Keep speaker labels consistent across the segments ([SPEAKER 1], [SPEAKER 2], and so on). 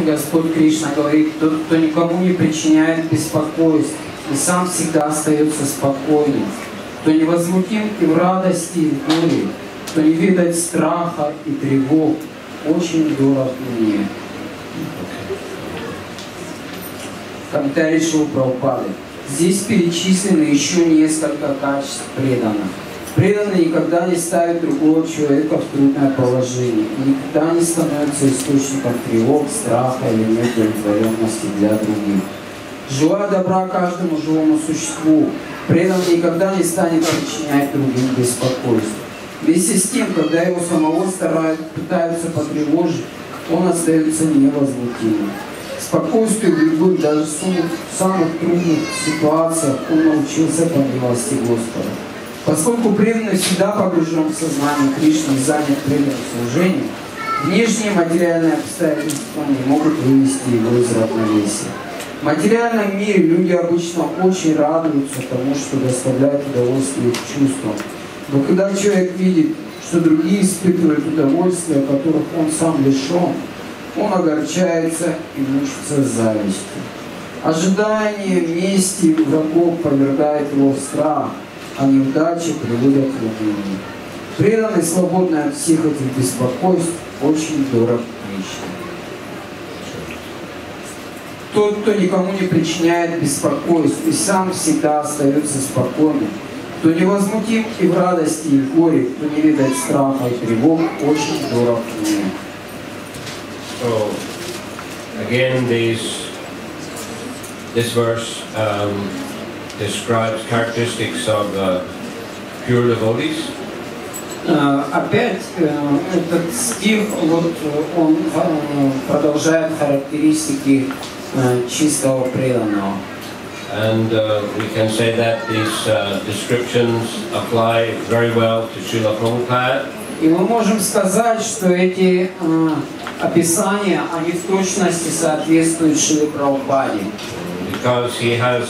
[SPEAKER 1] Господь Кришна говорит: тот, кто никому не причиняет беспокойств и сам всегда остается спокойным, кто невозмутим и в радости, и в горе, кто не видит страха и тревог, очень дорог мне. Комментарий Шрилы Прабхупады. Здесь перечислены еще несколько качеств преданных. Преданный никогда не ставит другого человека в трудное положение и никогда не становится источником тревог, страха или неудовлетворенности для других. Желая добра каждому живому существу, преданный никогда не станет причинять другим беспокойство. Вместе с тем, когда его самого пытаются потревожить, он остается невозмутимым. Спокойствию в любых, даже самых трудных ситуациях он научился по милости Господа. Поскольку преданный всегда погружен в сознание Кришны и занят преданным служением, внешние материальные обстоятельства не могут вывести его из равновесия. В материальном мире люди обычно очень радуются тому, что доставляет удовольствие их чувствам. Но когда человек видит, что другие испытывают удовольствие, которых он сам лишен, он огорчается и мучится завистью. Ожидание мести врагов повергает его в страх, а неудачи приводят к унынию. Преданный, свободный от всех этих беспокойств, очень дорог Кришне. Тот, кто никому не причиняет беспокойств и сам всегда остается спокойным, кто невозмутим и в радости, и в горе, кто не видит страха и тревог, очень дорог мне.
[SPEAKER 2] So, again, this verse describes characteristics of pure devotees.
[SPEAKER 1] Опять этот стих, вот, он продолжает характеристики чистого преданного.
[SPEAKER 2] And we can say that these descriptions apply very well to Shrila Prabhupada.
[SPEAKER 1] И мы можем сказать, что эти описания, они в точности соответствуют Шриле Прабхупаде.
[SPEAKER 2] Because he has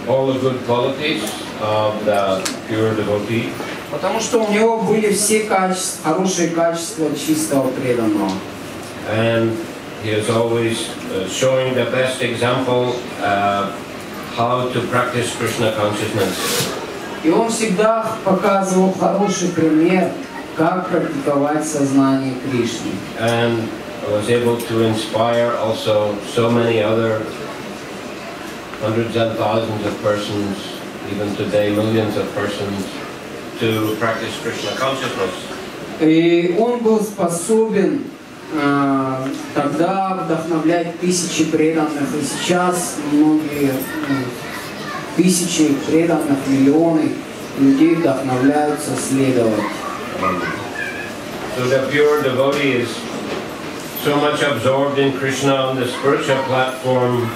[SPEAKER 2] all the good qualities of the pure devotee.
[SPEAKER 1] Потому что у него были все качества, хорошие качества чистого преданного.
[SPEAKER 2] And he is always showing the best example how to practice Krishna consciousness.
[SPEAKER 1] И он всегда показывал хороший пример, как практиковать сознание Кришны.
[SPEAKER 2] And was able to inspire also so many other hundreds and thousands of persons, even today millions of persons, to practice Krishna consciousness.
[SPEAKER 1] И он был способен тогда вдохновлять тысячи преданных, и сейчас многие тысячи преданных, миллионы людей вдохновляются следовать.
[SPEAKER 2] So the pure devotee is so much absorbed in Krishna on the spiritual platform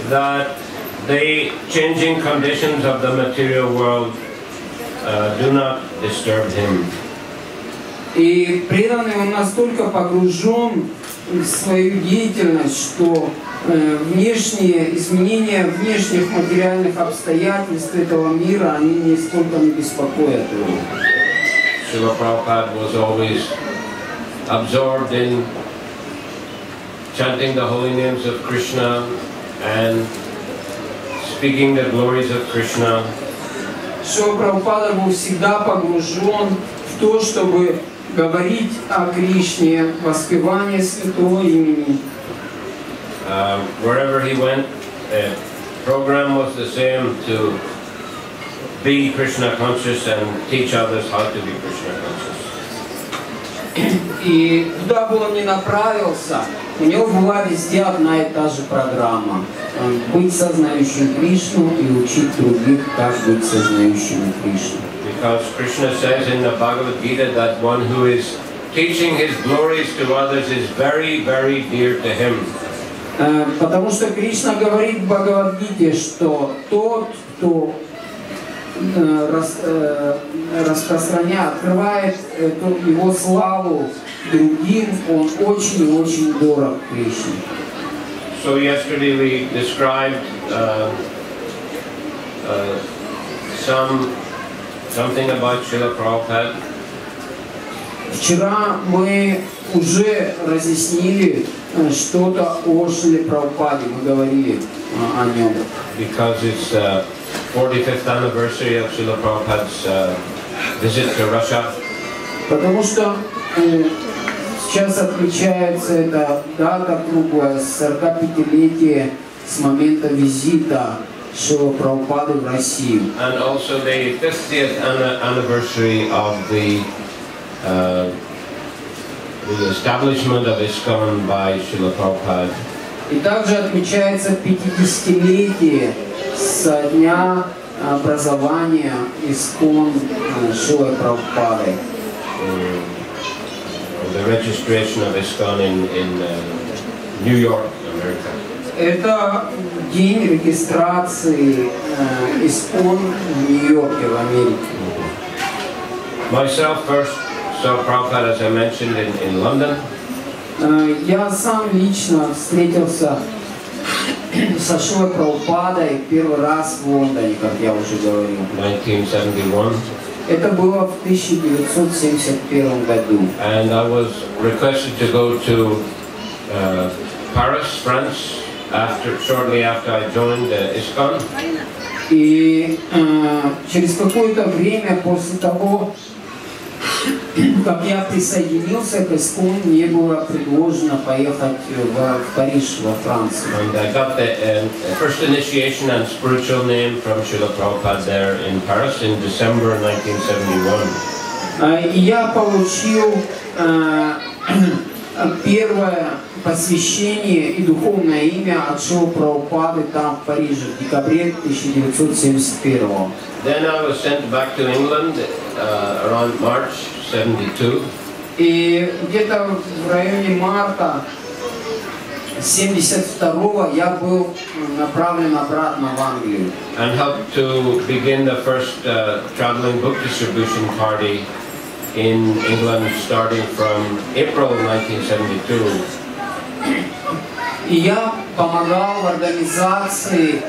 [SPEAKER 2] that the changing conditions of the material world do not disturb him.
[SPEAKER 1] И преданный, он настолько погружен в свою деятельность, что внешние изменения внешних материальных обстоятельств этого мира, они нисколько не беспокоят его.
[SPEAKER 2] Шрила Prabhupada was always absorbed in chanting the holy names of Krishna and speaking the glories of Krishna.
[SPEAKER 1] Шрила Прабхупада был всегда погружен в то, чтобы говорить о Кришне, воспевание святого имени.
[SPEAKER 2] Wherever he went, the program was the same, to be Krishna conscious and teach others how to be Krishna conscious.
[SPEAKER 1] И куда бы он ни направился, у него была везде одна и та же программа: быть сознающим Кришну и учить других, как быть сознающими Кришну.
[SPEAKER 2] Because Krishna says in the Bhagavad Gita that one who is teaching his glories to others is very, very dear to him.
[SPEAKER 1] Потому что Кришна говорит в Бхагавад-гите, что тот, кто распространяет, открывает его славу другим, он очень и очень дорог Кришне.
[SPEAKER 2] So yesterday we described something about Srila Prabhupada.
[SPEAKER 1] Вчера мы уже разъяснили что-то о Шриле Прабхупаде. Мы говорили о нем.
[SPEAKER 2] Because it's 45th anniversary of Srila Prabhupada's visit to Russia.
[SPEAKER 1] Потому что сейчас отмечается эта дата круглая, 45-летие с момента визита Шрилы Прабхупады в Россию.
[SPEAKER 2] And also the 50th anniversary of the establishment of ISKCON by Srila Prabhupada.
[SPEAKER 1] И также отмечается 50-летие со дня образования ИСККОН Шрилой Прабхупадой.
[SPEAKER 2] The registration of ISKCON in New York, America.
[SPEAKER 1] Это день регистрации ИСККОН в Нью-Йорке, в Америке.
[SPEAKER 2] Myself first saw Prabhupada, as I mentioned, in London.
[SPEAKER 1] Я сам лично встретился со Шрилой Прабхупадой первый раз в Лондоне, как я уже говорил.
[SPEAKER 2] 1971.
[SPEAKER 1] Это было в 1971 году.
[SPEAKER 2] And I was requested to go to Paris, France, shortly after I joined ISKCON.
[SPEAKER 1] И через какое-то время после того, как я присоединился к ИСККОН, мне было предложено поехать в Париж, во Францию.
[SPEAKER 2] And I got the first initiation and spiritual name from Srila Prabhupada there in Paris in December 1971.
[SPEAKER 1] И я получил первое посвящение и духовное имя от Шрилы Прабхупады там, в Париже, в декабре 1971.
[SPEAKER 2] Then I was sent back to England around March 72.
[SPEAKER 1] И где-то в районе марта 1972 я был направлен обратно в Англию.
[SPEAKER 2] And helped to begin the first traveling book distribution party in England starting from April 1972.
[SPEAKER 1] И я помогал в организации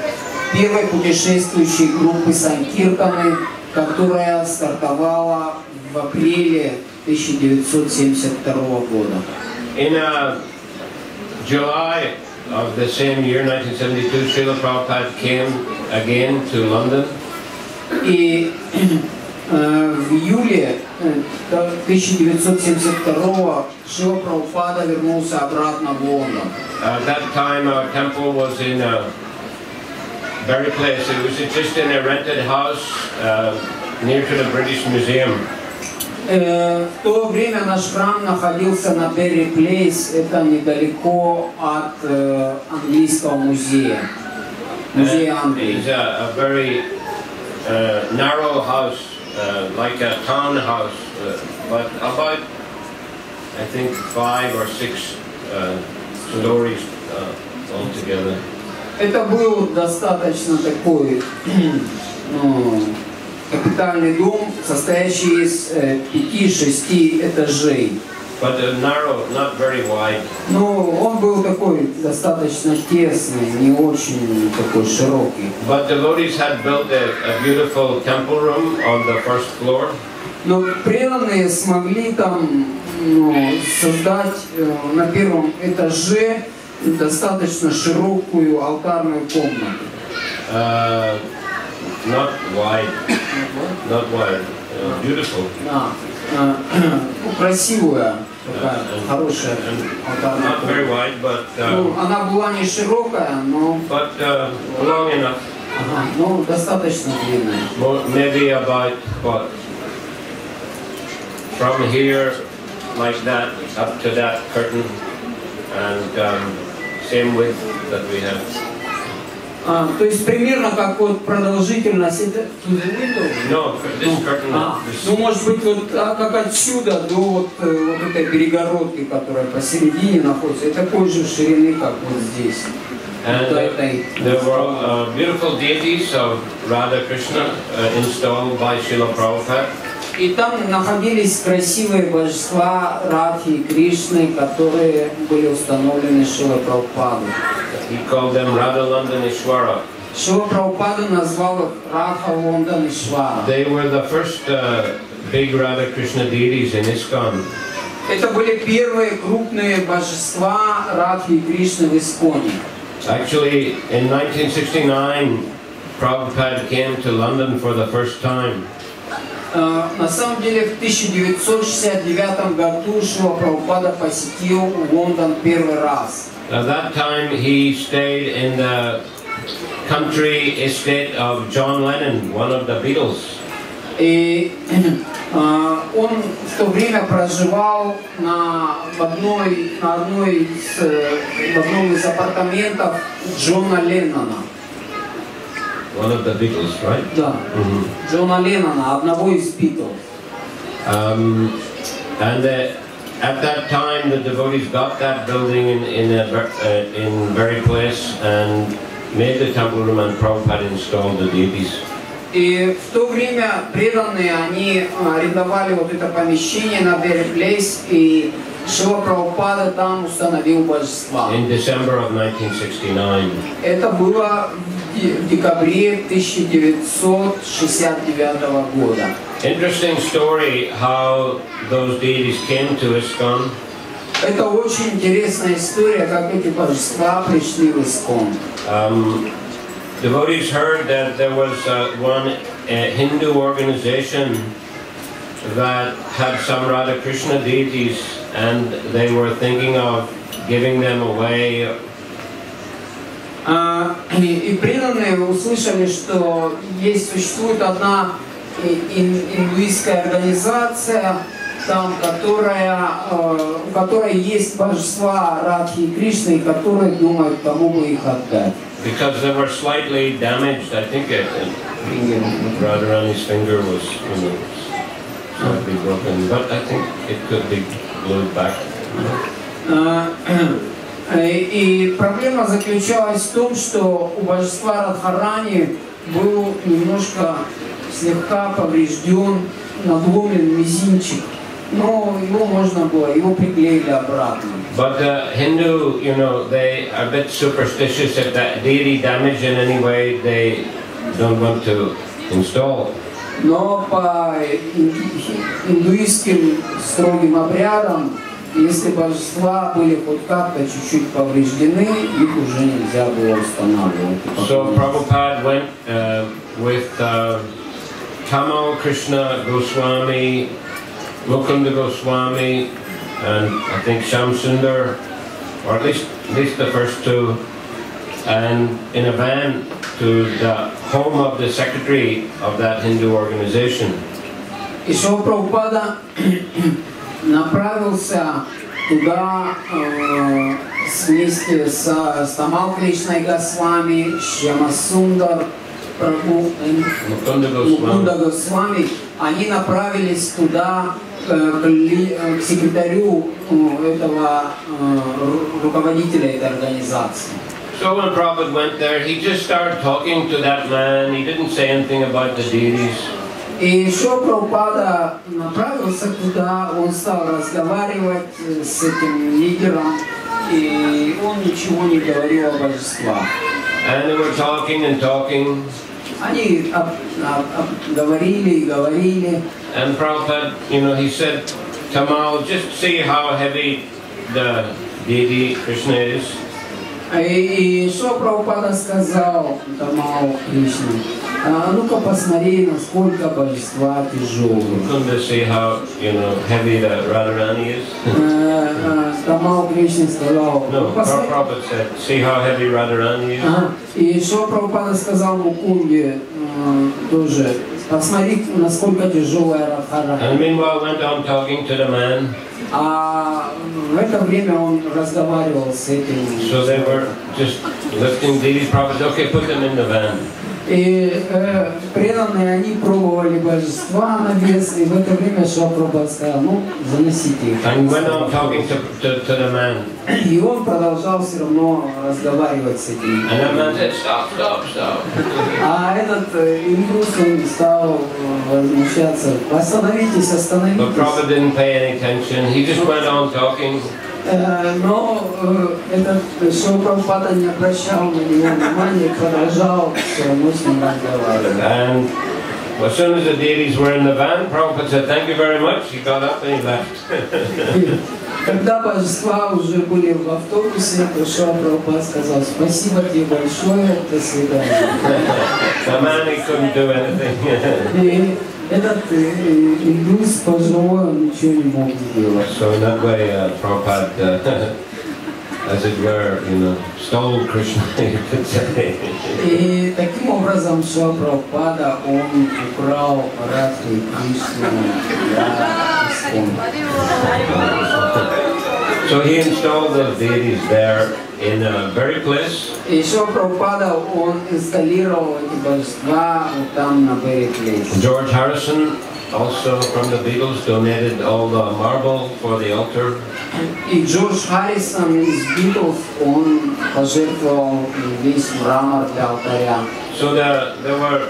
[SPEAKER 1] первой путешествующей группы Санкиртаны, которая стартовала в апреле 1972 года.
[SPEAKER 2] In July of the same year, 1972, Srila Prabhupada came again to London.
[SPEAKER 1] И в июле 1972 Шрила Прабхупада вернулся обратно в Лондон.
[SPEAKER 2] At that time, our temple was in a very place. It was just in a rented house near to the British Museum.
[SPEAKER 1] В то время наш храм находился на Берри Плейс, это недалеко от английского музея, музея Англии.
[SPEAKER 2] It's a very narrow house, like a townhouse, but about, I think, 5 or 6 stories altogether.
[SPEAKER 1] Это был достаточно такой капитальный дом, состоящий из 5-6 этажей.
[SPEAKER 2] But narrow, not very wide.
[SPEAKER 1] Но он был такой достаточно тесный, не очень такой широкий.
[SPEAKER 2] But devotees had built a beautiful temple room on the first floor.
[SPEAKER 1] Но преданные смогли там создать на первом этаже достаточно широкую алтарную комнату.
[SPEAKER 2] Not wide. Not wide. Beautiful.
[SPEAKER 1] Да. Красивая, такая хорошая алтарная
[SPEAKER 2] Not very
[SPEAKER 1] комната.
[SPEAKER 2] wide, but
[SPEAKER 1] Она была не широкая, но
[SPEAKER 2] long enough.
[SPEAKER 1] но достаточно длинная.
[SPEAKER 2] Maybe about what? From here, like that, up to that curtain, and same width that we have.
[SPEAKER 1] То есть примерно как вот продолжительность это.
[SPEAKER 2] No, this curtain.
[SPEAKER 1] Ну может быть вот как отсюда до вот этой перегородки, которая посередине находится, и такой же ширины, как вот здесь.
[SPEAKER 2] And there were beautiful deities of Radha Krishna installed by Srila Prabhupada.
[SPEAKER 1] И там находились красивые божества Радхи и Кришны, которые были установлены Шрилой Прабхупадой.
[SPEAKER 2] He called them Radha Londonishwara.
[SPEAKER 1] Шрила Прабхупада назвал их Радха Лондонишвара.
[SPEAKER 2] They were the first big Radha Krishna deities in ISKCON
[SPEAKER 1] Это были первые крупные божества Радхи и Кришны в Исконе.
[SPEAKER 2] Actually, in 1969, Prabhupada came to London for the first time.
[SPEAKER 1] На самом деле в 1969 году Шрила Прабхупада посетил Лондон первый раз.
[SPEAKER 2] At that time, he stayed in the country estate of John Lennon, one of the Beatles.
[SPEAKER 1] И он в то время проживал в одном из апартаментов Джона Леннона.
[SPEAKER 2] One of the Beatles, right?
[SPEAKER 1] Да. Джона Леннона, одного из Beatles.
[SPEAKER 2] And at that time, the devotees got that building in very place and made the temple room, and Prabhupada installed the deities.
[SPEAKER 1] И в то время преданные, они арендовали вот это помещение на Берри Плейс, и Шрила Прабхупада там установил божества.
[SPEAKER 2] In December of 1969.
[SPEAKER 1] Это было в декабре 1969 года.
[SPEAKER 2] Interesting story how those deities came to ISKCON.
[SPEAKER 1] Это очень интересная история, как эти божества пришли в Искон.
[SPEAKER 2] Devotees heard that there was one Hindu organization that had some Radha Krishna deities, and they were thinking of giving them away.
[SPEAKER 1] И преданные услышали, что существует одна индуистская организация, там, у которой есть божества Радхи и Кришны, и которые думают, кому бы их отдать.
[SPEAKER 2] Because they were slightly damaged, I think Radharani's finger was, slightly broken, but I think it could be glued back.
[SPEAKER 1] И проблема заключалась в том, что у божества Радхарани был слегка поврежден, надломлен мизинчик, но его приклеили обратно.
[SPEAKER 2] But the Hindu, they are a bit superstitious. If that deity damaged in any way, they don't want to install.
[SPEAKER 1] Но по индуистским строгим обрядам, если божества были хоть как-то чуть-чуть повреждены, их уже нельзя было устанавливать.
[SPEAKER 2] So Prabhupada went with Tamal Krishna Goswami, Mukunda Goswami, and I think Sham Sundar, or at least the first two, and in a van to the home of the secretary of that Hindu organization.
[SPEAKER 1] И Шрила Прабхупада направился туда вместе с Тамал Кришной Госвами, Шьяма Сундар, Мукунда Госвами. Они направились туда к секретарю этого руководителя этой организации.
[SPEAKER 2] So when Prabhupada went there, he just started talking to that man. He didn't say anything about the deities.
[SPEAKER 1] И Шрила Прабхупада направился туда, он стал разговаривать с этим лидером, и он ничего не говорил о божествах.
[SPEAKER 2] And they were talking and talking.
[SPEAKER 1] Они говорили и говорили.
[SPEAKER 2] And Prabhupada, he said, Tamal, just see how heavy the deity Krishna is.
[SPEAKER 1] И Шрила Прабхупада сказал Тамал Кришне, ну-ка посмотри, насколько божества тяжелые.
[SPEAKER 2] Couldn't see how, heavy the Radharani is.
[SPEAKER 1] Тамал Кришне сказал,
[SPEAKER 2] no, Prabhupada said, see how heavy Radharani is.
[SPEAKER 1] И Шрила Прабхупада сказал Мукунде тоже, посмотри, насколько тяжелая Радхарани.
[SPEAKER 2] And meanwhile went on talking to the man.
[SPEAKER 1] А в это время он разговаривал с этим.
[SPEAKER 2] So they were just lifting these prophets. Okay, put them in the van.
[SPEAKER 1] И преданные, они пробовали божества на вес, и в это время Шрила Прабхупада сказал, ну, заносите их.
[SPEAKER 2] And went on talking to the man.
[SPEAKER 1] И он продолжал все равно разговаривать с этим.
[SPEAKER 2] And that man said, stop, stop, stop.
[SPEAKER 1] А этот индус, он стал возмущаться, остановитесь, остановитесь.
[SPEAKER 2] But Prabhupada didn't pay any attention. He just went on talking.
[SPEAKER 1] Но этот Шрила Прабхупада не обращал на него внимания, продолжал все равно с ним разговаривать.
[SPEAKER 2] And as soon as the deities were in the van, Prabhupada said, "Thank you very much." He got up and he left.
[SPEAKER 1] Когда божества уже были в автобусе, пришел Прабхупада, сказал: "Спасибо тебе большое, до свидания."
[SPEAKER 2] The man, he couldn't do anything.
[SPEAKER 1] И этот индус пожилой, он ничего не мог сделать.
[SPEAKER 2] So in that way, Prabhupada, as it were, stole Krishna, you could say.
[SPEAKER 1] И таким образом Шрила Прабхупада, он украл Харе Кришну для
[SPEAKER 2] So he installed the deities there in a very place.
[SPEAKER 1] И Шрила Прабхупада, он инсталлировал эти божества вот там на very place.
[SPEAKER 2] George Harrison, also from the Beatles, donated all the marble for the altar.
[SPEAKER 1] И Джордж Харрисон из Битлз, он пожертвовал весь мрамор для алтаря.
[SPEAKER 2] So there were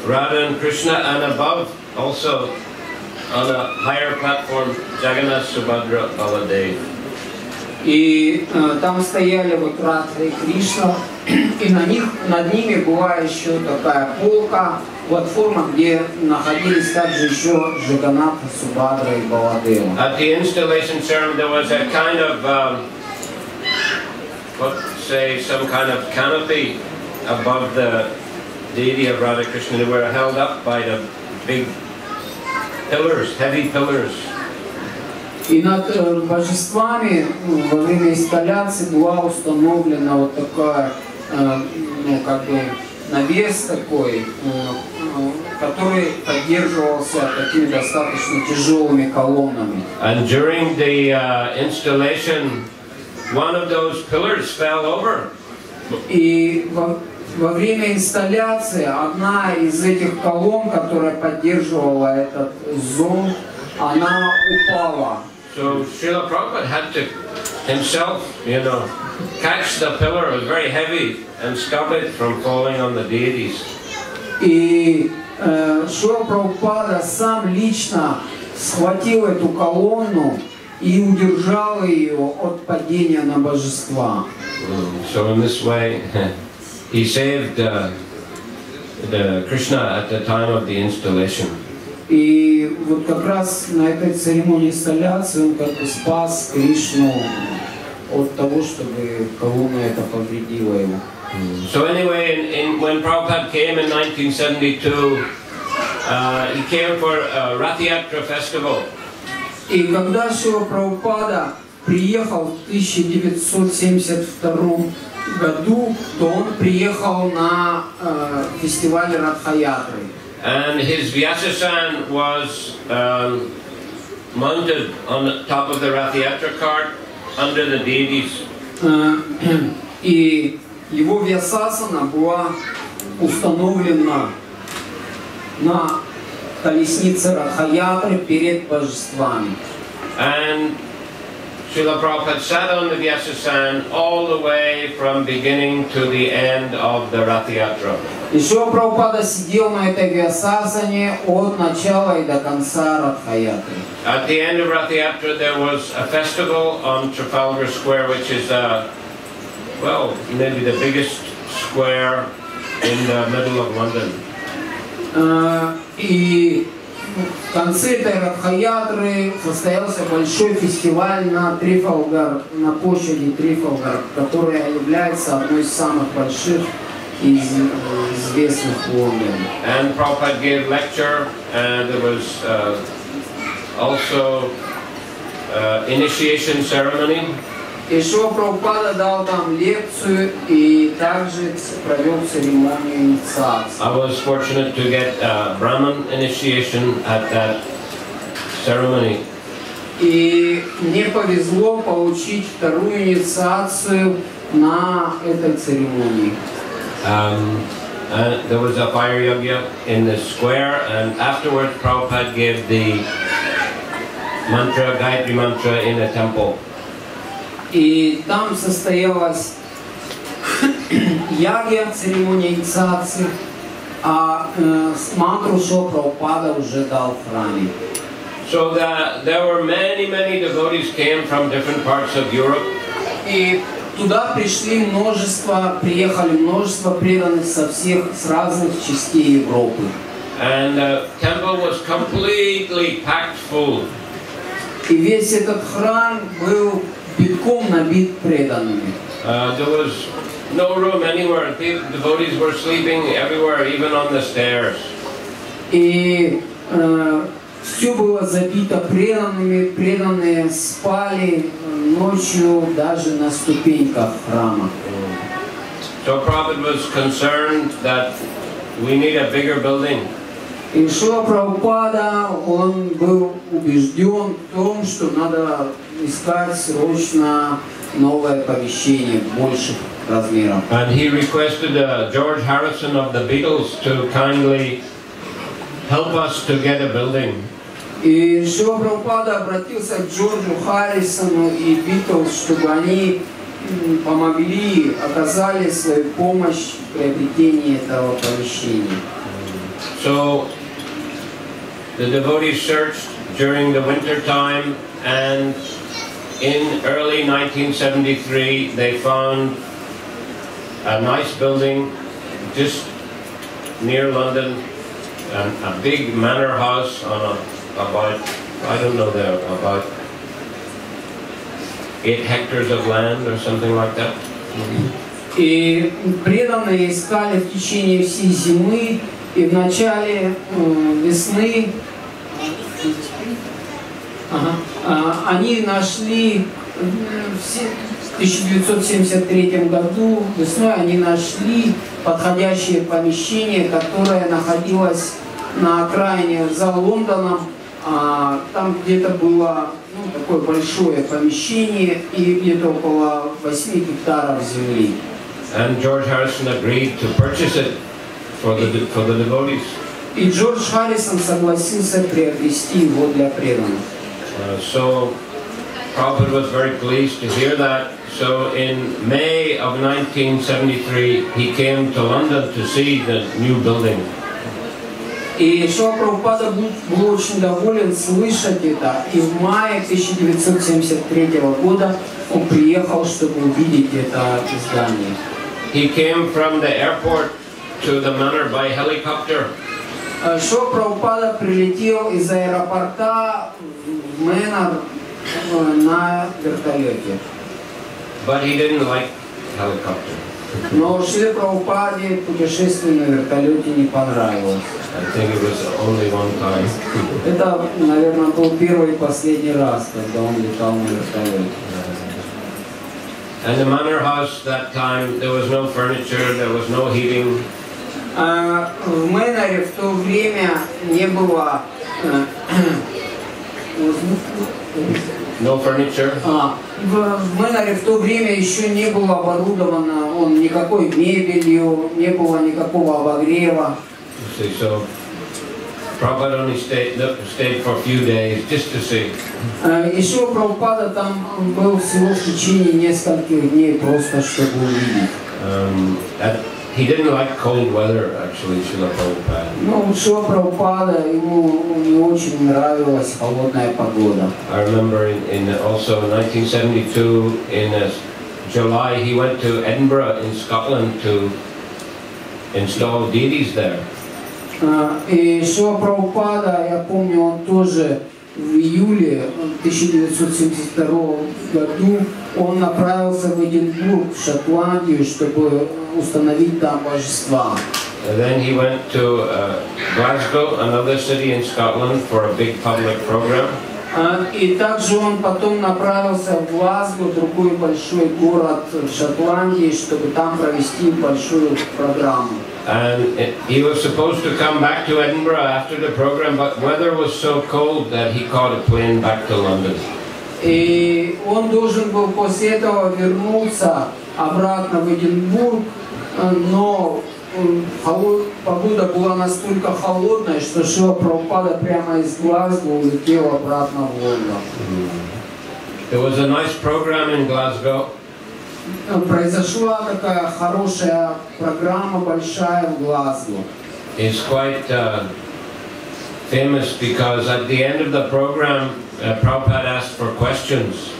[SPEAKER 2] Radha and Krishna, and above also on a higher platform, Jagannath, Subhadra, Baladev.
[SPEAKER 1] И там стояли вот Радха и Кришна, и над ними была еще такая полка, платформа, где находились также еще Джаганнатха, Субхадра и Баладева.
[SPEAKER 2] At the installation ceremony, there was a kind of, some kind of canopy above the deity of Radha Krishna. They were held up by the big pillars, heavy pillars.
[SPEAKER 1] И над божествами во время инсталляции была установлена вот такая, навес такой, который поддерживался такими достаточно тяжелыми колоннами.
[SPEAKER 2] And during the installation, one of those pillars fell over.
[SPEAKER 1] И во время инсталляции одна из этих колонн, которая поддерживала этот зонт, она упала.
[SPEAKER 2] So Srila Prabhupada had to himself, catch the pillar. It was very heavy, and stop it from falling on the deities.
[SPEAKER 1] И Шрила Прабхупада сам лично схватил эту колонну и удержал ее от падения на божества.
[SPEAKER 2] So in this way, he saved the Krishna at the time of the installation.
[SPEAKER 1] И вот как раз на этой церемонии инсталляции он как бы спас Кришну от того, чтобы колонна это повредила его.
[SPEAKER 2] So anyway, when Prabhupada came in 1972, he came for a Rath Yatra festival.
[SPEAKER 1] И когда Шрила Прабхупада приехал в 1972 году, то он приехал на фестиваль Радха-ятры.
[SPEAKER 2] And his Vyasasan was mounted on the top of the Rath Yatra cart under the deities.
[SPEAKER 1] И его Вьясасана была установлена на колеснице Радха-ятры перед божествами.
[SPEAKER 2] And Srila Prabhupada sat on the Vyasasan all the way from beginning to the end of the Rath Yatra.
[SPEAKER 1] И Шрила Прабхупада сидел на этой Вьясасане от начала и до конца Радха-ятры.
[SPEAKER 2] At the end of Rath Yatra, there was a festival on Trafalgar Square, which is maybe the biggest square in the middle of London.
[SPEAKER 1] И в конце этой Радха-ятры состоялся большой фестиваль на площади Трифалгар, которая является одной из самых больших из известных в Лондоне.
[SPEAKER 2] And Prabhupada gave lecture, and there was also initiation ceremony.
[SPEAKER 1] И Шрила Прабхупада дал там лекцию и также провел церемонию инициации.
[SPEAKER 2] I was fortunate to get Brahman initiation at that ceremony.
[SPEAKER 1] И мне повезло получить вторую инициацию на этой церемонии.
[SPEAKER 2] And there was a fire yagya in the square, and afterwards Prabhupada gave the mantra, Gayatri mantra, in a temple.
[SPEAKER 1] И там состоялась ягья, церемония инициации, а мантру Шрила Прабхупада уже дал в храме.
[SPEAKER 2] So there were many devotees came from different parts of Europe.
[SPEAKER 1] И туда приехали множество преданных с разных частей Европы.
[SPEAKER 2] And the temple was completely packed full.
[SPEAKER 1] И весь этот храм был битком набит преданными.
[SPEAKER 2] There was no room anywhere. Devotees were sleeping everywhere, even on the stairs.
[SPEAKER 1] И все было забито преданными, преданные спали ночью даже на ступеньках храма.
[SPEAKER 2] So Prabhupada was concerned that we need a bigger building.
[SPEAKER 1] И Шрила Прабхупада, он был убежден в том, что надо искать срочно новое помещение больших размеров.
[SPEAKER 2] And he requested George Harrison of the Beatles to kindly help us to get a building.
[SPEAKER 1] И Шрила Прабхупада обратился к Джорджу Харрисону и Битлз, чтобы они помогли, оказали свою помощь в приобретении этого помещения.
[SPEAKER 2] So the devotees searched during the winter time, and in early 1973 they found a nice building just near London, a big manor house on about, I don't know, there about 8 hectares of land or something like that.
[SPEAKER 1] И преданные искали в течение всей зимы, и в начале весны они нашли, в 1973 году весной они нашли подходящее помещение, которое находилось на окраине за Лондоном. Там где-то было такое большое помещение и где-то около 8 гектаров земли.
[SPEAKER 2] And George Harrison agreed to purchase it for the devotees.
[SPEAKER 1] И Джордж Харрисон согласился приобрести его для преданных.
[SPEAKER 2] So Prabhupada was very pleased to hear that. So in May of 1973 he came to London to see the new building.
[SPEAKER 1] И Шрила Прабхупада был очень доволен слышать это. И в мае 1973 года он приехал, чтобы увидеть это здание.
[SPEAKER 2] He came from the airport to the manor by helicopter.
[SPEAKER 1] Шрила Прабхупада прилетел из аэропорта в Мэнор на вертолете.
[SPEAKER 2] But he didn't like helicopter.
[SPEAKER 1] Но Шриле Прабхупаде путешествие на вертолете не понравилось.
[SPEAKER 2] I think it was only one time.
[SPEAKER 1] Это, наверное, был первый и последний раз, когда он летал на вертолете.
[SPEAKER 2] And the manor house that time, there was no furniture, there was no heating.
[SPEAKER 1] В Мэноре в то время не было
[SPEAKER 2] No furniture.
[SPEAKER 1] В Мэноре в то время еще не было оборудовано никакой мебелью, не было никакого обогрева.
[SPEAKER 2] So Prabhupada only stayed for a few days just to see.
[SPEAKER 1] Еще Прабхупада там был всего в течение нескольких дней, просто чтобы увидеть.
[SPEAKER 2] He didn't like cold weather, actually, Srila Prabhupada.
[SPEAKER 1] Ну, Шрила Прабхупада, ему не очень нравилась холодная погода.
[SPEAKER 2] I remember also in 1972, in July, he went to Edinburgh in Scotland to install deities there.
[SPEAKER 1] И Шрила Прабхупада, я помню, он тоже в июле 1972 году он направился в Эдинбург, в Шотландию, чтобы установить там божества.
[SPEAKER 2] Then he went to Glasgow, another city in Scotland, for a big public program.
[SPEAKER 1] И также он потом направился в Глазго, другой большой город в Шотландии, чтобы там провести большую программу.
[SPEAKER 2] And he was supposed to come back to Edinburgh after the program, but weather was so cold that he caught a plane back to London.
[SPEAKER 1] И он должен был после этого вернуться обратно в Эдинбург, но погода была настолько холодная, что Шрила Прабхупада прямо из Глазго улетел обратно в Лондон.
[SPEAKER 2] There was a nice program in Glasgow.
[SPEAKER 1] Произошла такая хорошая программа, большая в Глазго.
[SPEAKER 2] It's quite famous because at the end of the program, Prabhupada asked for questions.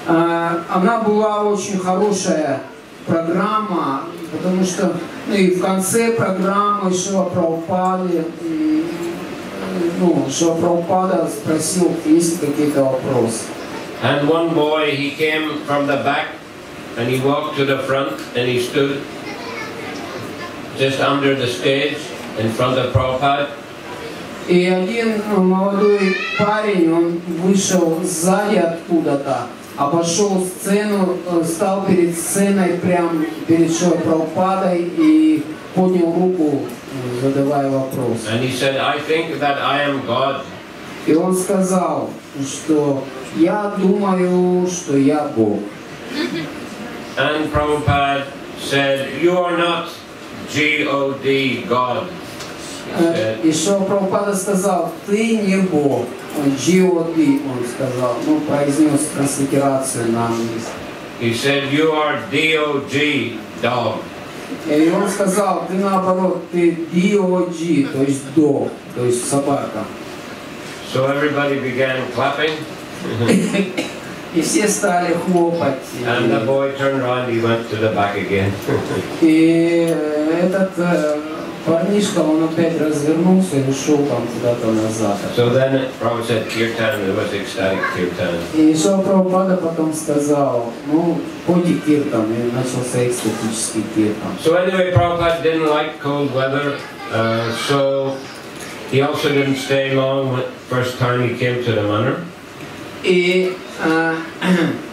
[SPEAKER 1] Она была очень хорошая программа, потому что и в конце программы Шрила Прабхупады, Шрила Прабхупада спросил, есть ли какие-то вопросы.
[SPEAKER 2] And one boy, he came from the back and he walked to the front and he stood just under the stage in front of Prabhupada.
[SPEAKER 1] И один молодой парень, он вышел сзади откуда-то, обошел сцену, стал перед сценой, прямо перед Шрилой Прабхупадой и поднял руку, задавая вопрос.
[SPEAKER 2] And he said, I think that I am God.
[SPEAKER 1] И он сказал, что я думаю, что я Бог.
[SPEAKER 2] And Prabhupada said, you are not G-O-D, God.
[SPEAKER 1] И Шрила Прабхупада сказал, ты не Бог. Он G-O-D, он сказал, произнес транслитерацию на английский.
[SPEAKER 2] He said, you are D-O-G, dog.
[SPEAKER 1] И он сказал, ты наоборот, ты D-O-G, то есть dog, то есть собака.
[SPEAKER 2] So everybody began clapping.
[SPEAKER 1] И все стали хлопать.
[SPEAKER 2] And the boy turned around, he went to the back again.
[SPEAKER 1] И этот парнишка, он опять развернулся и ушел там куда-то назад.
[SPEAKER 2] So then Prabhupada said kirtan, it was ecstatic kirtan.
[SPEAKER 1] И Шрила Прабхупада потом сказал, пойте киртан, и начался экстатический киртан.
[SPEAKER 2] So anyway, Prabhupada didn't like cold weather, so he also didn't stay long when first time he came to the Mэнor.
[SPEAKER 1] И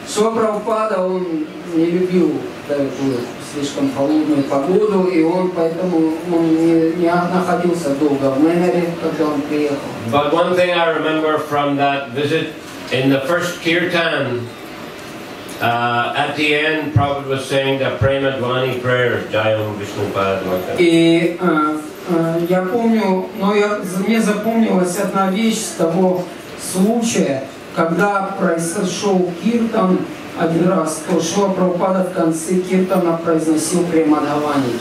[SPEAKER 1] Шрила Прабхупада, он не любил такую слишком холодную погоду, и он поэтому не находился долго в Мэноре, когда он приехал.
[SPEAKER 2] But one thing I remember from that visit, in the first kirtan, at the end, Prabhupada was saying the Premadvani prayers, Jayam Vishnu Pad.
[SPEAKER 1] И я помню, мне запомнилась одна вещь с того случая, когда произошел киртан один раз, то Шрила Прабхупада в конце киртана произносил Премадхавани.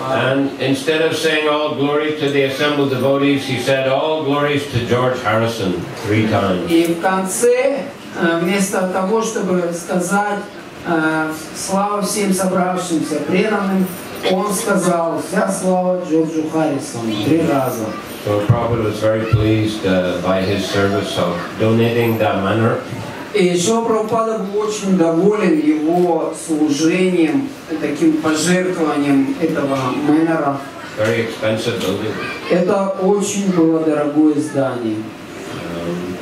[SPEAKER 2] And instead of saying all glory to the assembled devotees, he said all glories to George Harrison 3 times.
[SPEAKER 1] И в конце, вместо того, чтобы сказать слава всем собравшимся преданным, он сказал вся слава Джорджу Харрисону 3 раза.
[SPEAKER 2] So Prabhupada was very pleased by his service of donating the Mэнor.
[SPEAKER 1] И Шрила Прабхупада был очень доволен его служением, таким пожертвованием этого Мэнора.
[SPEAKER 2] Very expensive building.
[SPEAKER 1] Это очень было дорогое здание.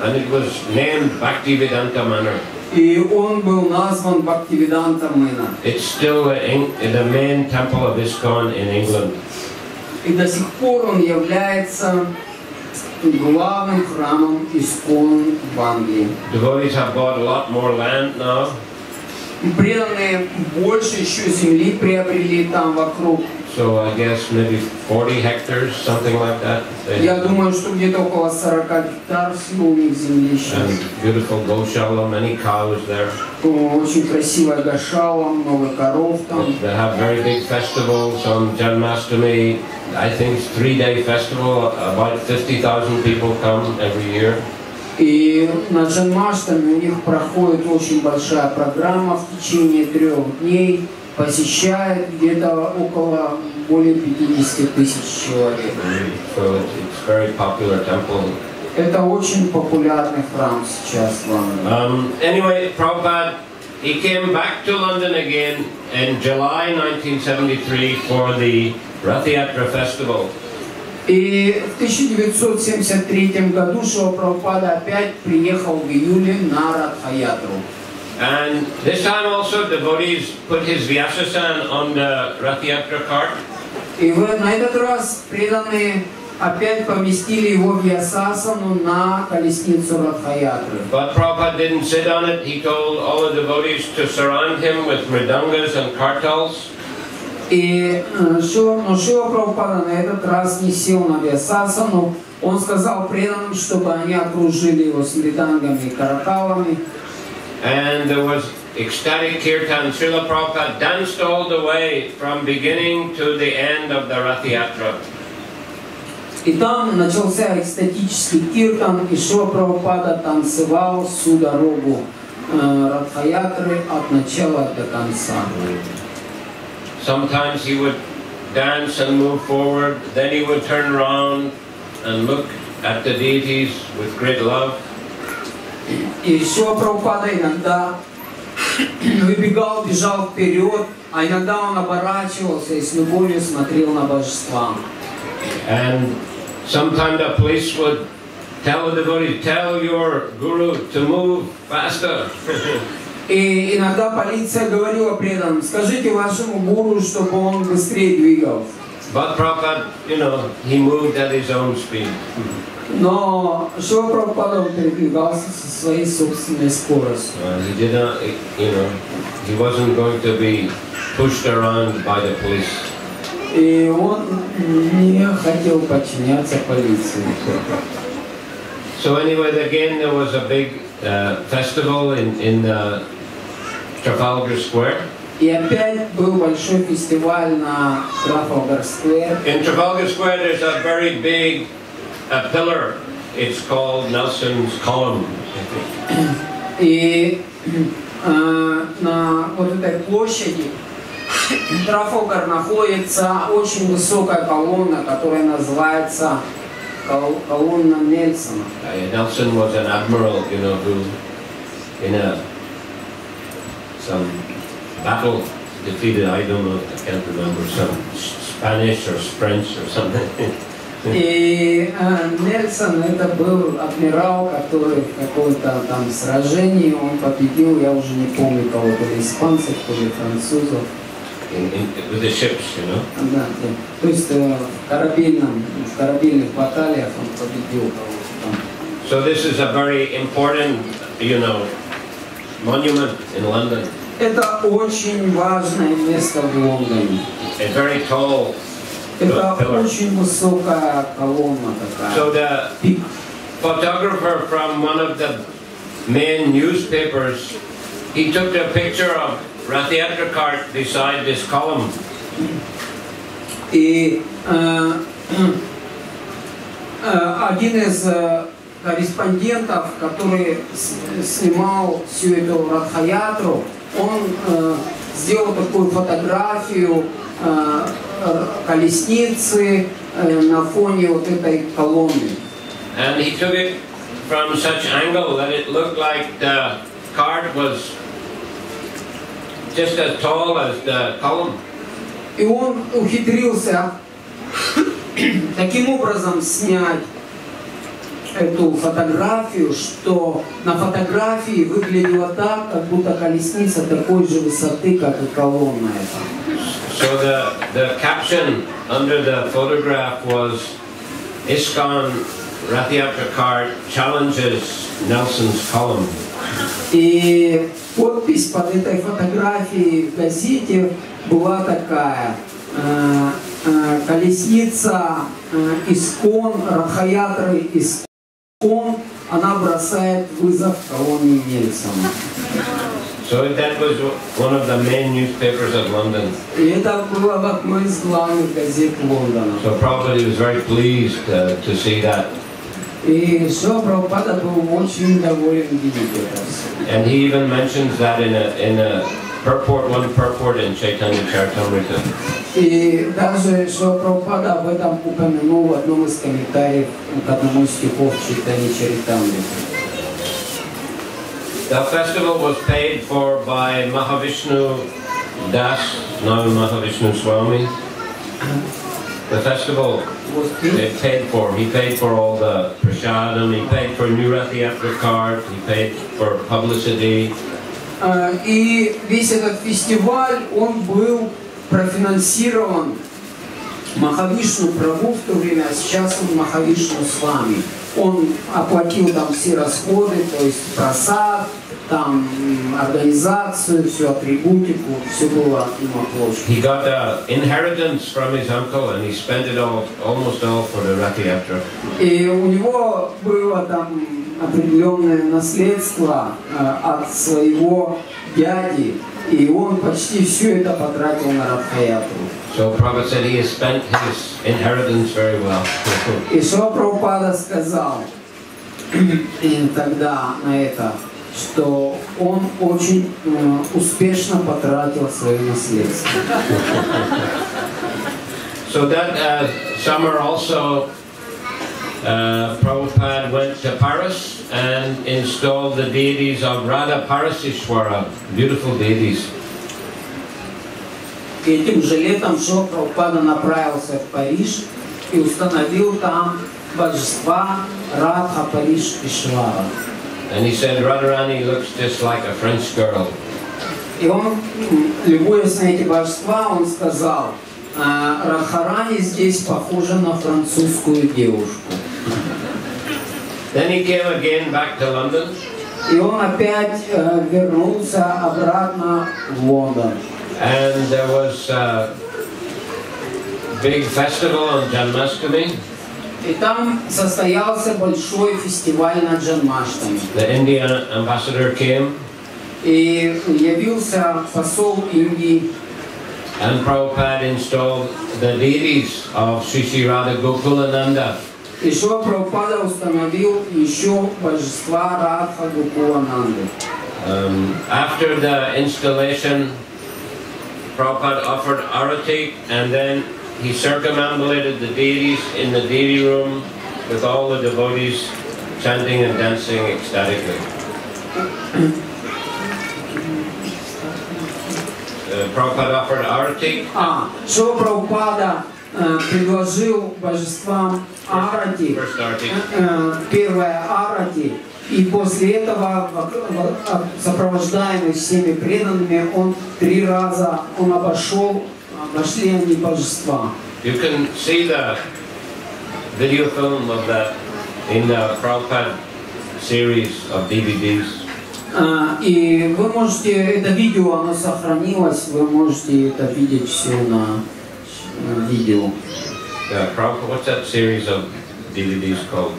[SPEAKER 2] And it was named Bhaktivedanta Mэнor.
[SPEAKER 1] И он был назван Бхактиведанта Мэнор.
[SPEAKER 2] It's still the main temple of ISKCON in England.
[SPEAKER 1] И до сих пор он является главным храмом ISKCON в Англии.
[SPEAKER 2] Devotees have bought a lot more land now.
[SPEAKER 1] Преданные больше еще земли приобрели там вокруг.
[SPEAKER 2] So I guess maybe 40 hectares, something like that.
[SPEAKER 1] Я думаю, что где-то около 40 гектар всего у них земли сейчас.
[SPEAKER 2] And beautiful Goshala, many cows there.
[SPEAKER 1] Очень красивая гошала, много коров там.
[SPEAKER 2] They have very big festivals on Janmashtami. I think it's a 3-day festival. About 50,000 people come every year.
[SPEAKER 1] И на Джанмаштами у них проходит очень большая программа в течение 3 дней. Посещает где-то около более 50 тысяч человек.
[SPEAKER 2] So it's very popular temple.
[SPEAKER 1] Это очень популярный храм сейчас в Лондоне.
[SPEAKER 2] Anyway, Prabhupada, he came back to London again in July 1973 for the Rath Yatra festival.
[SPEAKER 1] И в 1973 году Шрила Прабхупада опять приехал в июле на Радха-ятру.
[SPEAKER 2] And this time also devotees put his Vyasasan on the Rath Yatra cart.
[SPEAKER 1] И на этот раз преданные опять поместили его Вьясасану на колесницу Радха-ятры.
[SPEAKER 2] But Prabhupada didn't sit on it. He told all the devotees to surround him with mridangas and kartals.
[SPEAKER 1] Но Шрила Прабхупада на этот раз не сел на Вьясасану. Он сказал преданным, чтобы они окружили его с мридангами и каракалами.
[SPEAKER 2] And there was ecstatic kirtan. Srila Prabhupada danced all the way from beginning to the end of the Rath Yatra.
[SPEAKER 1] И там начался экстатический киртан, и Шрила Прабхупада танцевал всю дорогу Радха-ятры от начала до конца.
[SPEAKER 2] sometimes he would dance and move forward, then he would turn around and look at the deities with great love.
[SPEAKER 1] И Шрила Прабхупада иногда выбегал, бежал вперед, а иногда он оборачивался и с любовью смотрел на божества.
[SPEAKER 2] And sometimes the police would tell the devotee, tell your guru to move faster.
[SPEAKER 1] И иногда полиция говорила преданным, скажите вашему гуру, чтобы он быстрее двигался.
[SPEAKER 2] But Prabhupada, you know, he moved at his own speed.
[SPEAKER 1] Но Шрила Прабхупада передвигался со своей собственной скоростью.
[SPEAKER 2] He did not, you know, he wasn't going to be pushed around by the police.
[SPEAKER 1] И он не хотел подчиняться полиции.
[SPEAKER 2] So anyway, again there was a big festival in Trafalgar Square.
[SPEAKER 1] И опять был большой фестиваль на Трафалгар-сквер.
[SPEAKER 2] In Trafalgar Square there's a very big pillar. It's called Nelson's Column.
[SPEAKER 1] И на вот этой площади Трафалгар находится очень высокая колонна, которая называется колонна Нельсона.
[SPEAKER 2] Nelson was an admiral, you know, who in some battle defeated, I don't know, I can't remember, some Spanish or French or something.
[SPEAKER 1] И Нельсон это был адмирал, который в каком-то там сражении он победил, я уже не помню кого, то ли испанцев, то ли французов.
[SPEAKER 2] With the ships, you know.
[SPEAKER 1] Да, да. То есть в корабельных баталиях он победил кого-то там.
[SPEAKER 2] So this is a very important, you know, monument in London.
[SPEAKER 1] Это очень важное место в Лондоне.
[SPEAKER 2] A very tall
[SPEAKER 1] Это
[SPEAKER 2] pillar.
[SPEAKER 1] очень высокая колонна такая.
[SPEAKER 2] So the photographer from one of the main newspapers, he took a picture of Rathayatra cart beside this column.
[SPEAKER 1] И один из корреспондентов, который снимал всю эту Радхаятру, он сделал такую фотографию колесницы на фоне вот этой колонны.
[SPEAKER 2] And he took it from such angle that it looked like the cart was just as tall as the column.
[SPEAKER 1] И он ухитрился таким образом снять эту фотографию, что на фотографии выглядело так, как будто колесница такой же высоты, как и колонна эта.
[SPEAKER 2] So the caption under the photograph was ISKCON Rathayatra cart challenges Nelson's column.
[SPEAKER 1] И подпись под этой фотографией в газете была такая: колесница ИСККОН, Радхаятры ИСККОН, она бросает вызов колонне Нельсона.
[SPEAKER 2] So that was one of the main newspapers of London.
[SPEAKER 1] И это было в одной из главных газет Лондона.
[SPEAKER 2] So Prabhupada was very pleased to see that.
[SPEAKER 1] И Шрила Прабхупада был очень доволен видеть это.
[SPEAKER 2] And he even mentions that in a purport, one purport in Chaitanya Charitamrita.
[SPEAKER 1] И даже Шрила Прабхупада об этом упомянул в одном из комментариев к одному из стихов Чайтаньи Чаритамриты.
[SPEAKER 2] The festival was paid for by Mahavishnu Das, now Mahavishnu Swami. The festival they paid for. He paid for all the prasadam, he paid for new Rathayatra cart, he paid for publicity.
[SPEAKER 1] И весь этот фестиваль, он был профинансирован Махавишну Прабху в то время, а сейчас он Махавишну Свами. Он оплатил там все расходы, то есть просад, там организацию, всю атрибутику, все было им оплачено.
[SPEAKER 2] He got inheritance from his uncle and he spent it almost all for the Rathayatra.
[SPEAKER 1] И у него было там определенное наследство от своего дяди, и он почти все это потратил на Радхаятру.
[SPEAKER 2] So Prabhupada said he has spent his inheritance very well.
[SPEAKER 1] И Шрила Прабхупада сказал тогда на это, что он очень успешно потратил свое наследство.
[SPEAKER 2] So that summer also, Prabhupada went to Paris and installed the deities of Radha Parasishwara, beautiful deities.
[SPEAKER 1] Этим же летом Шрила Прабхупада направился в Париж и установил там божества Радха Паришвара.
[SPEAKER 2] And he said Radharani looks just like a French girl.
[SPEAKER 1] И он, любуясь на эти божества, он сказал: Радхарани здесь похожа на французскую девушку.
[SPEAKER 2] Then he came again back to London.
[SPEAKER 1] И он опять вернулся обратно в Лондон.
[SPEAKER 2] And there was a big festival on Janmashtami.
[SPEAKER 1] И там состоялся большой фестиваль на Джанмаштами.
[SPEAKER 2] The Indian ambassador came.
[SPEAKER 1] И явился посол Индии.
[SPEAKER 2] And Prabhupada installed the deities of Sri Radha Gokulananda.
[SPEAKER 1] И Шрила Прабхупада установил еще божества Радха Гокулананды.
[SPEAKER 2] After the installation, Prabhupada offered arati, and then he circumambulated the deities in the deity room with all the devotees chanting and dancing ecstatically. Prabhupada offered arati.
[SPEAKER 1] Шрила Прабхупада предложил божествам арати, первое арати, и после этого, сопровождаемый всеми преданными, он 3 раза обошли они божества.
[SPEAKER 2] You can see the video film of that in the Prabhupada series of DVDs.
[SPEAKER 1] И вы можете, это видео, оно сохранилось, вы можете это видеть все на видео.
[SPEAKER 2] What's that series of DVDs called?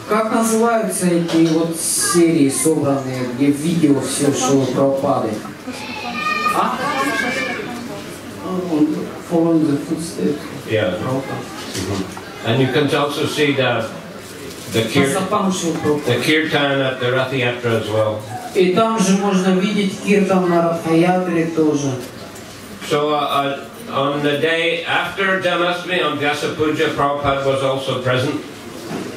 [SPEAKER 1] Как называются эти вот серии собранные, где видео все Шрилы Прабхупады? Following the footsteps.
[SPEAKER 2] Yeah. And you can also see the kirtan at the Rath Yatra as well.
[SPEAKER 1] И там же можно видеть киртан на Радха-ятре тоже.
[SPEAKER 2] So on the day after Janmashtami, on Vyasa Puja, Prabhupada was also present.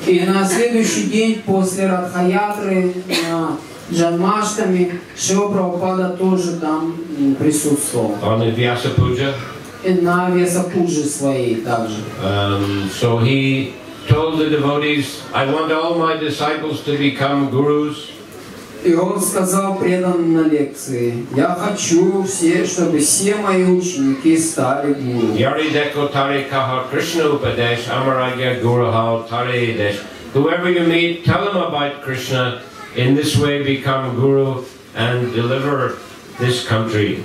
[SPEAKER 1] И на следующий день после Радха-ятры на Джанмаштами Шрила Прабхупада тоже там присутствовал.
[SPEAKER 2] On the Vyasa Puja.
[SPEAKER 1] И на Вьяса-пуджи своей также.
[SPEAKER 2] So he told the devotees, I want all my disciples to become gurus.
[SPEAKER 1] И он сказал преданным на лекции: я хочу, чтобы все мои ученики стали гуру.
[SPEAKER 2] Whoever you meet, tell them about Krishna. In this way, become guru and deliver this country.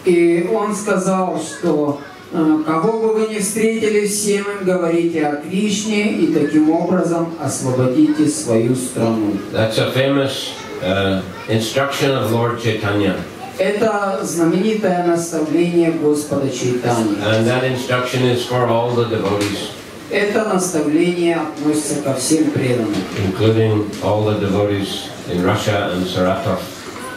[SPEAKER 1] И он сказал, что кого бы вы ни встретили, всем им говорите о Кришне и таким образом освободите свою страну.
[SPEAKER 2] That's a famous instruction of Lord Chaitanya.
[SPEAKER 1] Это знаменитое наставление Господа Чайтаньи.
[SPEAKER 2] And that instruction is for all the devotees.
[SPEAKER 1] Это наставление относится ко всем преданным.
[SPEAKER 2] Including all the devotees in Russia and Saratov.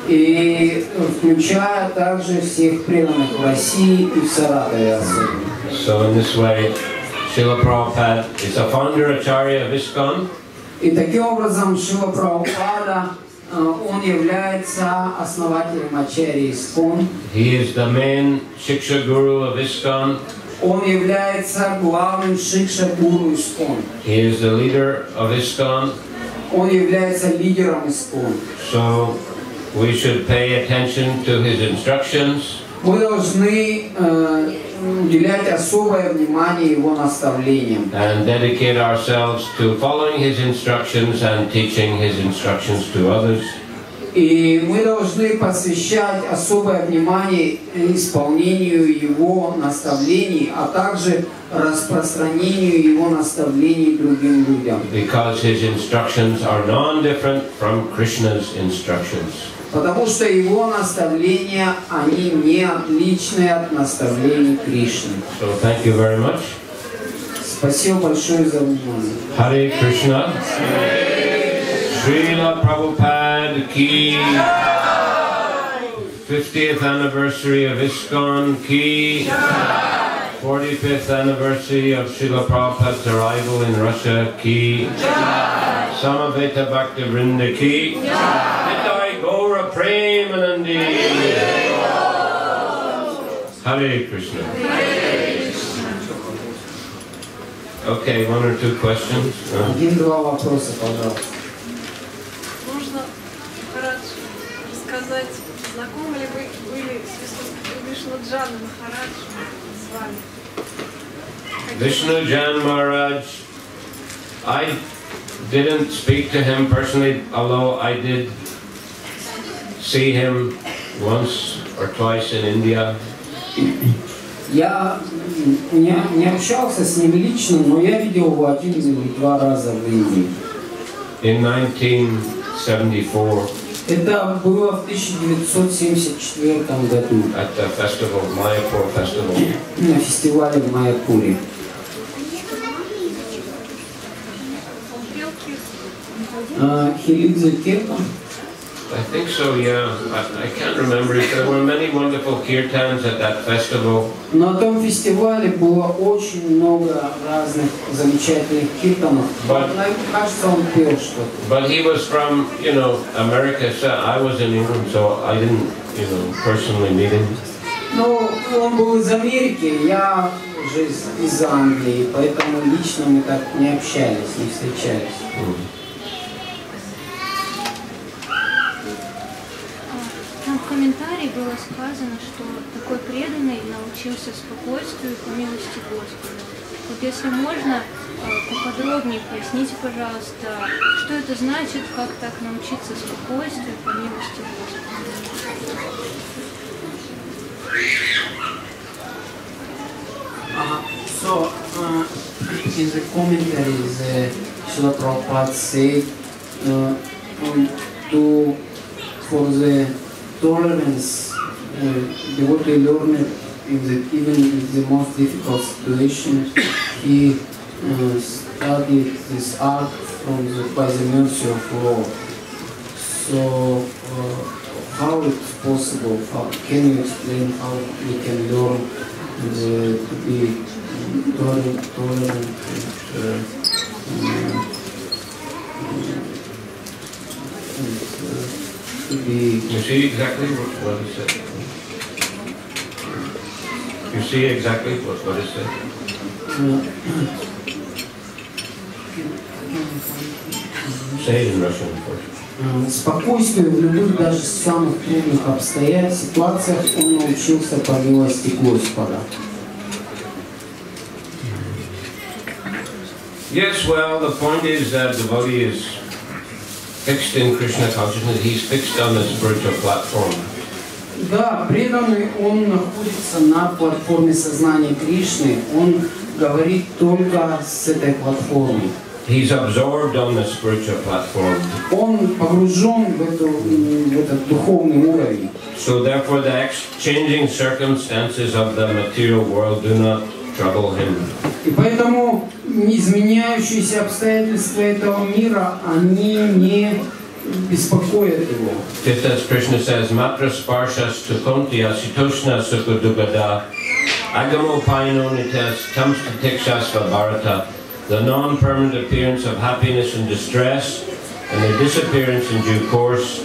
[SPEAKER 1] И включая также всех преданных в России и в Саратове особенно.
[SPEAKER 2] So in this way, Srila Prabhupada is a founder acharya of ISKCON.
[SPEAKER 1] И таким образом Шрила Прабхупада, он является основателем ачарьи ИСККОН.
[SPEAKER 2] He is the main Shiksha Guru of ISKCON.
[SPEAKER 1] Он является главным шикша-гуру ИСККОН.
[SPEAKER 2] He is the leader of ISKCON.
[SPEAKER 1] Он является лидером ИСККОН.
[SPEAKER 2] So we should pay attention to his instructions.
[SPEAKER 1] Мы должны уделять особое внимание его наставлениям.
[SPEAKER 2] And dedicate ourselves to following his instructions and teaching his instructions to others.
[SPEAKER 1] И мы должны посвящать особое внимание исполнению его наставлений, а также распространению его наставлений другим людям.
[SPEAKER 2] Because his instructions are non-different from Krishna's instructions.
[SPEAKER 1] Потому что его наставления, они не отличны от наставлений Кришны.
[SPEAKER 2] So thank you very much.
[SPEAKER 1] Спасибо большое за внимание.
[SPEAKER 2] Харе Кришна. Шриле Прабхупаде. Prabhupada ki, 50th anniversary of ISKCON ki, 45th anniversary of Srila Prabhupada's arrival in Russia ki, Samaveta Bhaktivinoda ki, Nitai Gaura Premanandi. Hare Krishna. Okay, one or two questions.
[SPEAKER 1] Один-два вопроса, пожалуйста.
[SPEAKER 3] Можно, Махарадж, рассказать, знакомы ли вы были с Вишнуджаном Махарадж с вами?
[SPEAKER 2] Vishnujan Maharaj, I didn't speak to him personally, although I did see him once or twice in India.
[SPEAKER 1] Я не общался с ним лично, но я видел его один или два раза в Индии.
[SPEAKER 2] In 1974.
[SPEAKER 1] Это было в 1974 году.
[SPEAKER 2] At the festival, Mayapur festival.
[SPEAKER 1] На фестивале в Майяпуре. He leads the kirtan.
[SPEAKER 2] I think so, yeah. I can't remember. There were many wonderful kirtans at that festival.
[SPEAKER 1] На том фестивале было очень много разных замечательных киртанов. Кажется, он пел что-то.
[SPEAKER 2] But he was from, America. So I was in England, so I didn't, personally meet him.
[SPEAKER 1] Ну, он был из Америки, я же из Англии, поэтому лично мы так не общались, не встречались.
[SPEAKER 4] Там в комментарии было сказано, что такой преданный научился спокойствию по милости Господа. Вот если можно, поподробнее поясните, пожалуйста, что это значит, как так научиться спокойствию по милости Господа.
[SPEAKER 1] So, in the commentaries, Srila Prabhupada said for the tolerance, what they learned even in the most difficult situation, he studied this art by the mercy of Lord. So, how it's possible? Can you explain how we can learn to be tolerant
[SPEAKER 2] You see exactly what he said. You see exactly what he said. Say it in Russian first.
[SPEAKER 1] Спокойствию в любых, даже самых трудных обстоятельствах, ситуациях он научился по милости Господа.
[SPEAKER 2] Yes, well, the point is that the devotee is fixed in Krishna consciousness. He's fixed on the spiritual platform.
[SPEAKER 1] Да, преданный, он находится на платформе сознания Кришны. Он говорит только с этой платформы.
[SPEAKER 2] He's absorbed on the spiritual platform.
[SPEAKER 1] Он погружен в этот духовный уровень.
[SPEAKER 2] So therefore, the changing circumstances of the material world do not trouble him.
[SPEAKER 1] И поэтому изменяющиеся обстоятельства этого мира, они не беспокоят его.
[SPEAKER 2] Just as Krishna says, Matra sparshas tukontya sitoshna sukudugada agamo paino nitas tamstatikshasva bharata. The non-permanent appearance of happiness and distress and their disappearance in due course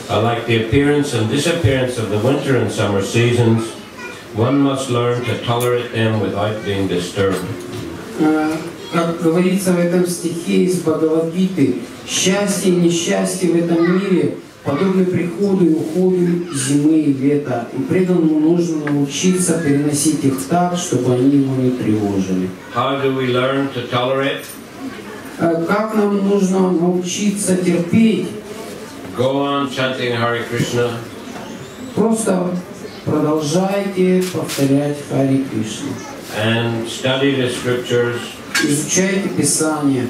[SPEAKER 2] are like the appearance and disappearance of the winter and summer seasons. One must learn to tolerate them without being disturbed.
[SPEAKER 1] Как говорится в этом стихе из Бхагавад-гиты, счастье и несчастье в этом мире подобны приходу и уходу зимы и лета, и преданному нужно научиться переносить их так, чтобы они его не тревожили.
[SPEAKER 2] How do we learn to tolerate?
[SPEAKER 1] Как нам нужно научиться терпеть?
[SPEAKER 2] Go on chanting Hare Krishna.
[SPEAKER 1] Просто продолжайте повторять Харе Кришна.
[SPEAKER 2] And study the scriptures.
[SPEAKER 1] Изучайте Писание.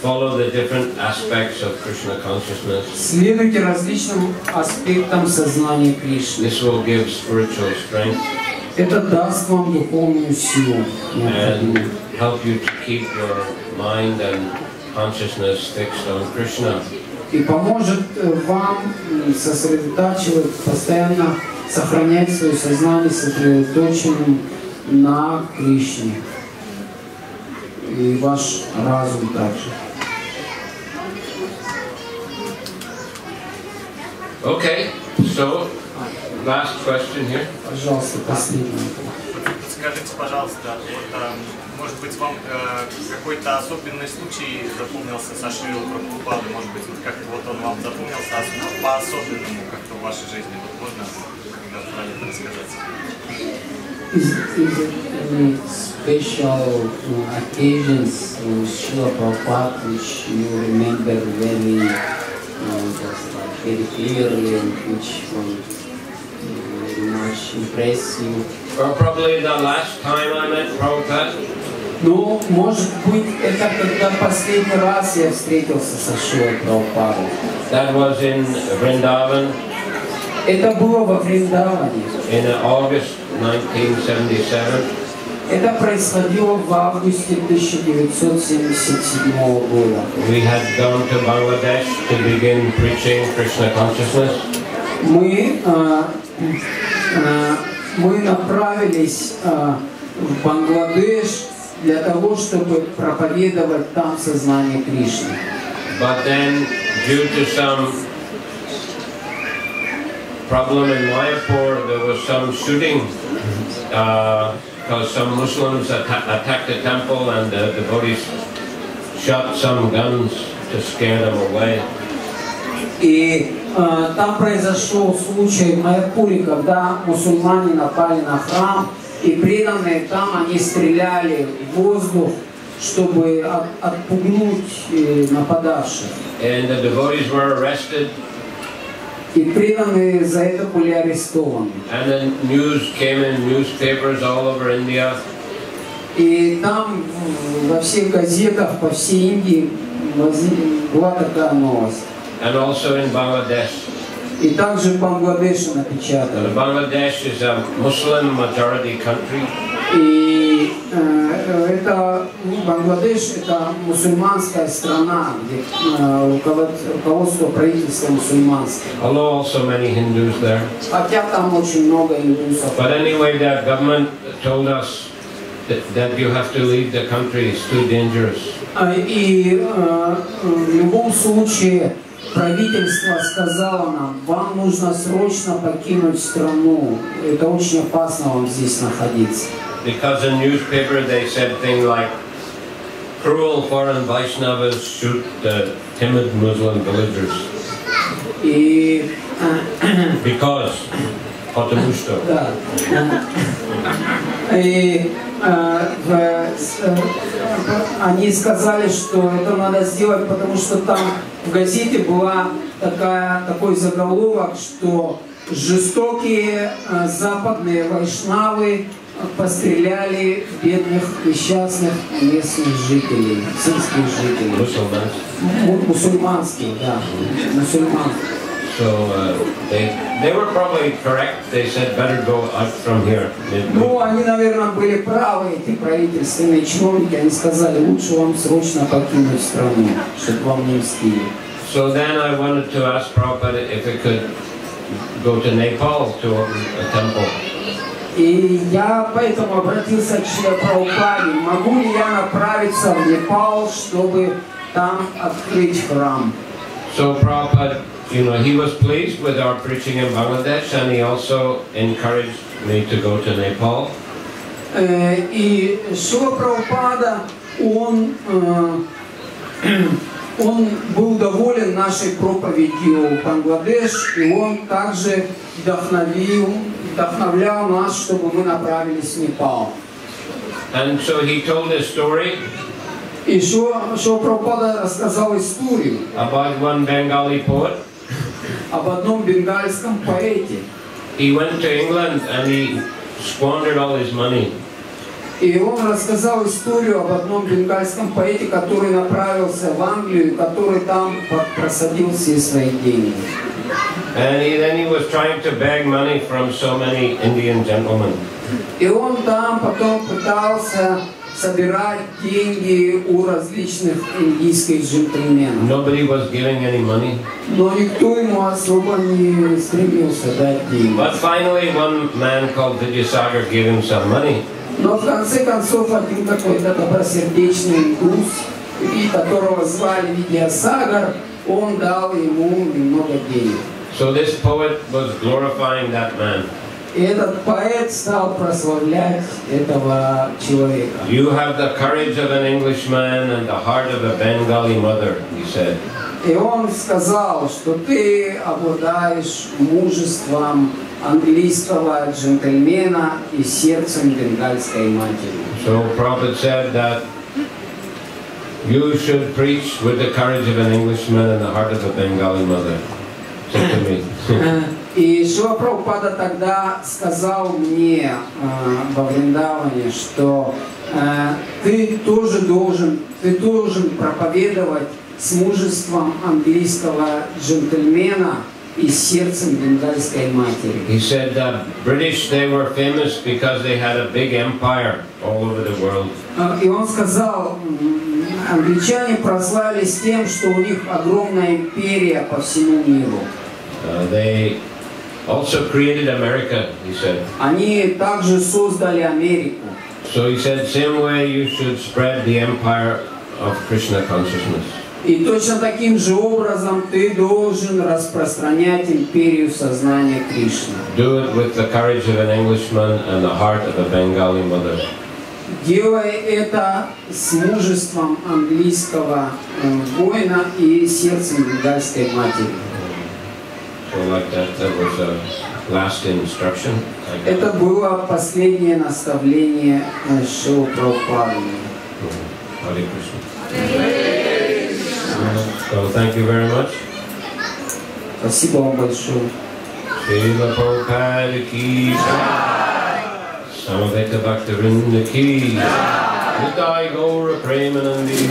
[SPEAKER 2] Follow the different aspects of Krishna consciousness.
[SPEAKER 1] Следуйте различным аспектам сознания Кришны.
[SPEAKER 2] This will give spiritual strength.
[SPEAKER 1] Это даст вам духовную силу.
[SPEAKER 2] And help you to keep your mind and consciousness fixed on Krishna.
[SPEAKER 1] и поможет вам сосредотачивать, постоянно сохранять свое сознание сосредоточенным на Кришне. И ваш разум также.
[SPEAKER 2] Okay, so last question here.
[SPEAKER 1] Пожалуйста, последний.
[SPEAKER 5] Скажите, пожалуйста, может быть, вам какой-то особенный случай запомнился со Шрилой Прабхупадой? Может быть, как-то вот он вам запомнился по-особенному как-то в вашей жизни? Вот можно как-то про это рассказать?
[SPEAKER 1] Is it any special occasions with Srila Prabhupada which you remember very clearly and which very much impress you?
[SPEAKER 2] Well, probably the last time I met Prabhupada.
[SPEAKER 1] Ну, может быть, это когда последний раз я встретился со Шрилой Прабхупадой.
[SPEAKER 2] That was in Vrindavan.
[SPEAKER 1] Это было во Вриндаване.
[SPEAKER 2] In August 1977.
[SPEAKER 1] Это происходило в августе 1977 года.
[SPEAKER 2] We had gone to Bangladesh to begin preaching Krishna consciousness. Мы направились в Бангладеш для того, чтобы проповедовать там сознание Кришны. But then, due to some problem in Mayapur, there was some shooting because some Muslims attacked the temple and the devotees shot some guns to scare them away.
[SPEAKER 1] И там произошел случай в Майяпуре, когда мусульмане напали на храм, и преданные там они стреляли в воздух, чтобы отпугнуть нападавших.
[SPEAKER 2] And the devotees were arrested.
[SPEAKER 1] И преданные за это были арестованы.
[SPEAKER 2] And then news came in newspapers all over India.
[SPEAKER 1] И там во всех газетах по всей Индии была такая новость.
[SPEAKER 2] And also in Bangladesh.
[SPEAKER 1] И также в Бангладеше напечатали.
[SPEAKER 2] Bangladesh is a Muslim majority country.
[SPEAKER 1] И это Бангладеш, это мусульманская страна, где руководство правительства мусульманское.
[SPEAKER 2] Although also many Hindus there.
[SPEAKER 1] Хотя там очень много индусов.
[SPEAKER 2] But anyway, the government told us that you have to leave the country. It's too dangerous.
[SPEAKER 1] И в любом случае правительство сказало нам, вам нужно срочно покинуть страну. Это очень опасно вам здесь находиться.
[SPEAKER 2] Because in newspaper they said things like cruel foreign Vaishnavas shoot the timid Muslim villagers.
[SPEAKER 1] И
[SPEAKER 2] Because потому что.
[SPEAKER 1] да. И они сказали, что это надо сделать, потому что там в газете была такой заголовок, что жестокие западные вайшнавы постреляли бедных, несчастных местных жителей, сельских жителей. Мусульманских, да, мусульманских.
[SPEAKER 2] So they were probably correct. They said better go out from here.
[SPEAKER 1] Ну, они, наверное, были правы, эти правительственные чиновники. Они сказали, лучше вам срочно покинуть страну, чтобы вам не мстили.
[SPEAKER 2] So then I wanted to ask Prabhupada if we could go to Nepal to open a temple.
[SPEAKER 1] И я поэтому обратился к Шриле Прабхупаде. Могу ли я направиться в Непал, чтобы там открыть храм?
[SPEAKER 2] So Prabhupada, he was pleased with our preaching in Bangladesh, and he also encouraged me to go to Nepal.
[SPEAKER 1] И Шрила Прабхупада, он был доволен нашей проповедью в Бангладеш, и он также вдохновлял нас, чтобы мы направились в Непал.
[SPEAKER 2] And so he told a story.
[SPEAKER 1] И Шрила Прабхупада рассказал историю
[SPEAKER 2] About one Bengali poet.
[SPEAKER 1] об одном бенгальском поэте.
[SPEAKER 2] He went to England and he squandered all his money.
[SPEAKER 1] И он рассказал историю об одном бенгальском поэте, который направился в Англию, который там просадил все свои деньги.
[SPEAKER 2] And then he was trying to beg money from so many Indian gentlemen.
[SPEAKER 1] И он там потом пытался собирать деньги у различных индийских джентльменов.
[SPEAKER 2] Nobody was giving any money.
[SPEAKER 1] Но никто ему особо не стремился дать деньги.
[SPEAKER 2] But finally one man called Vijayasagar gave him some money.
[SPEAKER 1] Но в конце концов один какой-то добросердечный индус, которого звали Видьясагар, он дал ему немного денег.
[SPEAKER 2] So this poet was glorifying that man.
[SPEAKER 1] И этот поэт стал прославлять этого человека.
[SPEAKER 2] You have the courage of an Englishman and the heart of a Bengali mother, he said.
[SPEAKER 1] И он сказал, что ты обладаешь мужеством английского джентльмена и сердцем бенгальской матери.
[SPEAKER 2] So Prabhupada said that you should preach with the courage of an Englishman and the heart of a Bengali mother. Said to me.
[SPEAKER 1] И Шрила Прабхупада тогда сказал мне во Вриндаване, что ты тоже должен проповедовать с мужеством английского джентльмена и сердцем бенгальской матери.
[SPEAKER 2] He said that British, they were famous because they had a big empire all over the world.
[SPEAKER 1] И он сказал, англичане прославились тем, что у них огромная империя по всему миру.
[SPEAKER 2] They also created America, he said.
[SPEAKER 1] Они также создали Америку.
[SPEAKER 2] So he said, same way you should spread the empire of Krishna consciousness.
[SPEAKER 1] И точно таким же образом ты должен распространять империю сознания Кришны.
[SPEAKER 2] Do it with the courage of an Englishman and the heart of a Bengali mother.
[SPEAKER 1] Делай это с мужеством английского воина и сердцем бенгальской матери.
[SPEAKER 2] So like that was a last instruction.
[SPEAKER 1] Это было последнее наставление Шрилы Прабхупады.
[SPEAKER 2] Харе Кришна. So thank you very much.
[SPEAKER 1] Спасибо вам большое.
[SPEAKER 2] Шриле Прабхупаде ки джай. Самавета Бхактивиданта ки джай. Nitai Gaura Premanandi.